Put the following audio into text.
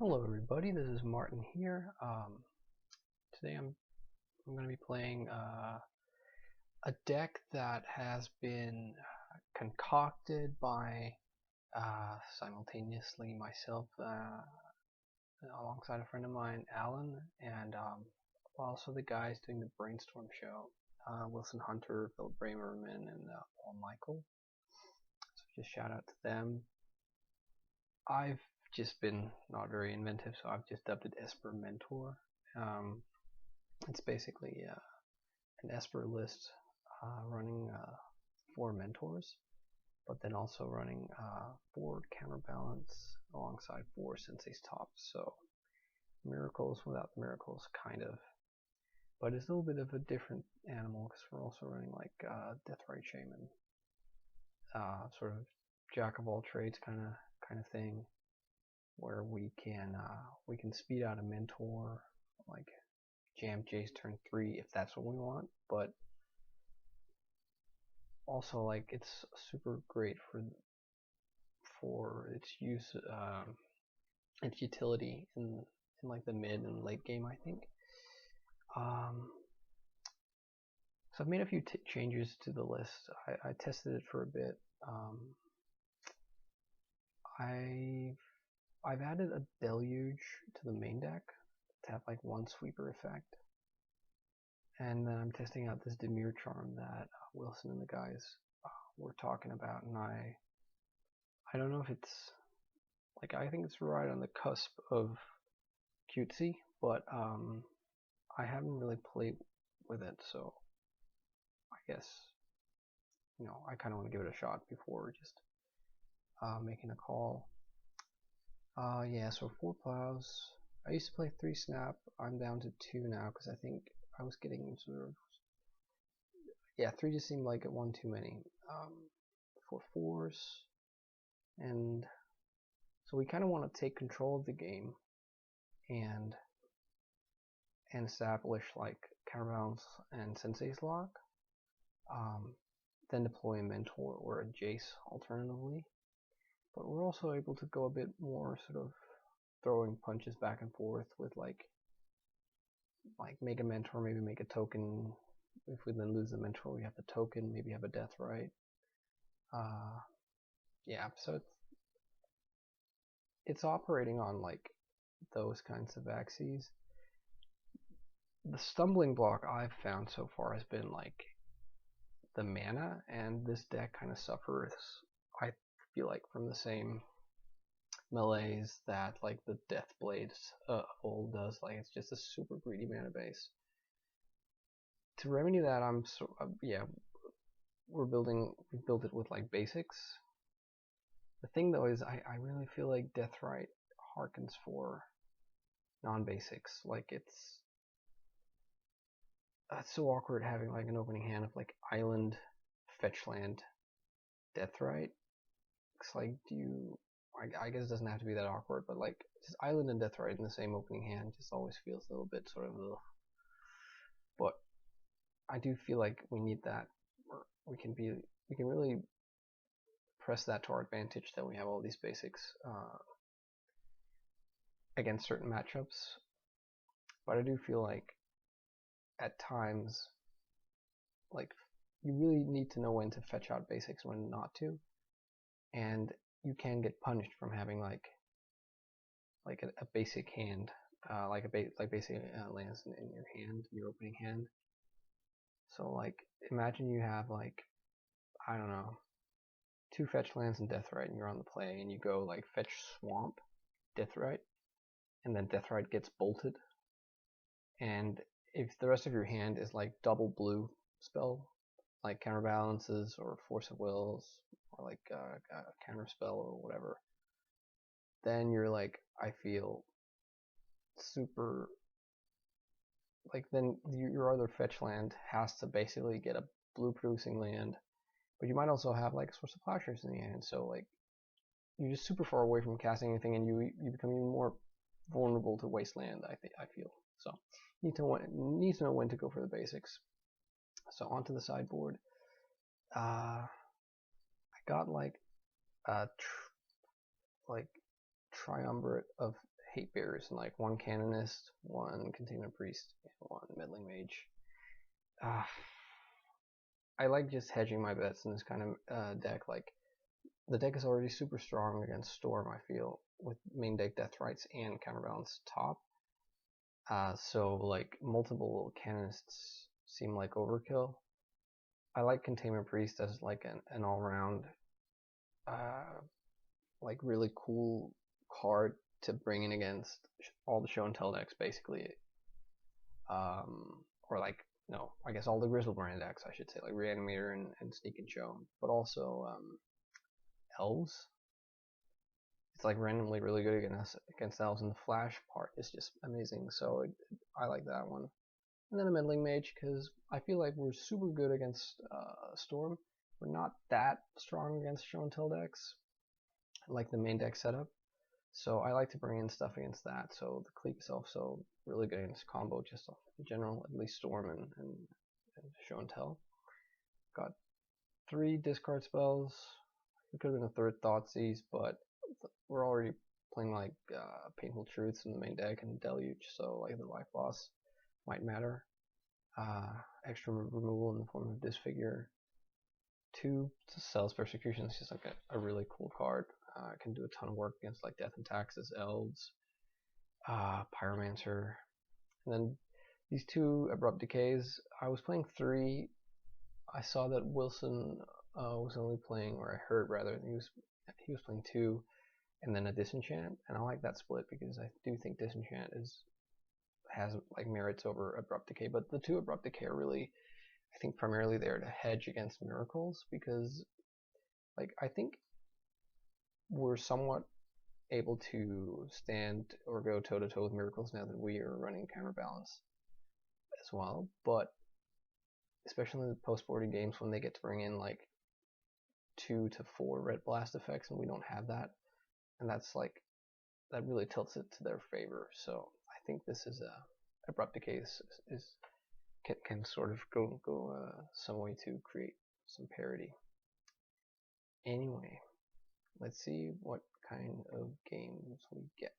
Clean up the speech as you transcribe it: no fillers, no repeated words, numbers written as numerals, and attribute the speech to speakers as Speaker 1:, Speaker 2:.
Speaker 1: Hello everybody, this is Martin here. Today I'm going to be playing a deck that has been concocted by simultaneously myself alongside a friend of mine, Alan, and also the guys doing the brainstorm show, Wilson Hunter, Phil Bramerman, and Paul Michael. So just shout out to them. I've just been not very inventive, so I've just dubbed it Esper Mentor. It's basically an Esper list running 4 mentors, but then also running 4 counterbalance alongside 4 Sensei's tops. So miracles without the miracles, kind of. But it's a little bit of a different animal because we're also running like Deathrite Shaman, sort of jack of all trades kind of thing, where we can speed out a mentor, like jam Jace turn 3 if that's what we want, but also like it's super great for its use, its utility in like the mid and late game, I think. So I've made a few changes to the list. I tested it for a bit. I've added a deluge to the main deck to have like 1 sweeper effect, and then I'm testing out this Demure charm that Wilson and the guys were talking about, and I don't know if it's like, I think it's right on the cusp of cutesy, but I haven't really played with it, so I guess, you know, I kind of want to give it a shot before just making a call. Yeah, so 4 plows. I used to play 3 snap. I'm down to 2 now because I think I was getting sort of, yeah, 3 just seemed like 1 too many. 4 4s, and so we kind of want to take control of the game and establish like counterbalance and Sensei's lock. Then deploy a mentor or a Jace alternatively. But we're also able to go a bit more sort of throwing punches back and forth with like make a mentor, maybe make a token. If we then lose the mentor, we have the token, maybe have a Deathrite. Yeah, so it's operating on like those kinds of axes. The stumbling block I've found so far has been like the mana, and this deck kind of suffers, I feel like, from the same melees that like the Deathblades old does. Like, it's just a super greedy mana base. To remedy that, we've built it with like basics. The thing though is I really feel like Deathrite harkens for non-basics. Like, it's so awkward having like an opening hand of like island, fetch land, Deathrite. It's like, I guess it doesn't have to be that awkward, but like just island and Deathrite in the same opening hand just always feels a little bit sort of ugh. But I do feel like we need that. We can really press that to our advantage, that we have all these basics against certain matchups. But I do feel like at times, like, you really need to know when to fetch out basics, when not to, and you can get punished from having like a basic hand, like basic lands in your hand, your opening hand. So like, imagine you have like, I don't know, 2 fetch lands and Deathrite, and you're on the play, and you go like fetch swamp, Deathrite, and then Deathrite gets bolted, and if the rest of your hand is like double blue spell, like counterbalances or force of wills, or like counter spell or whatever, then you're like, I feel super, like, then your other fetch land has to basically get a blue producing land, but you might also have like Source of Plowshares in the hand, so like you're just super far away from casting anything, and you become even more vulnerable to wasteland. I feel so. You need to know when to go for the basics. So onto the sideboard. I got like a triumvirate of hate bears and like one canonist, one containment priest, and one meddling mage. I like just hedging my bets in this kind of deck. Like the deck is already super strong against Storm, I feel, with main deck Death Rights and Counterbalance top. So like multiple canonists seem like overkill. I like Containment Priest as like an all-round, like really cool card to bring in against all the show and tell decks, basically. Or like, no, I guess all the Grizzlebrand decks, I should say, like Reanimator and Sneak and Show, but also Elves. It's like randomly really good against Elves, and the Flash part is just amazing, so I like that one. And then a Meddling Mage, because I feel like we're super good against Storm. We're not that strong against show and tell decks, like the main deck setup. So I like to bring in stuff against that. So the Cleek is also really good against combo, just in general, at least Storm and show and tell. Got 3 discard spells. It could have been a third Thoughtseize, but we're already playing like Painful Truths in the main deck and Deluge, so like the life loss might matter. Extra removal in the form of Disfigure. 2 Cells Persecution is just like a really cool card. It can do a ton of work against like Death and Taxes, Elves, Pyromancer. And then these 2 Abrupt Decays. I was playing 3. I saw that Wilson was only playing, or I heard rather, he was playing 2 and then a Disenchant, and I like that split because I do think Disenchant has like merits over Abrupt Decay, but the 2 Abrupt Decay are really, I think, primarily there to hedge against miracles, because like I think we're somewhat able to stand or go toe to toe with miracles now that we are running Counterbalance as well, but especially in the post-boarding games when they get to bring in like 2 to 4 red blast effects and we don't have that, and that's like, that really tilts it to their favor. So I think this is Abrupt Decay can sort of go some way to create some parity. Anyway, let's see what kind of games we get.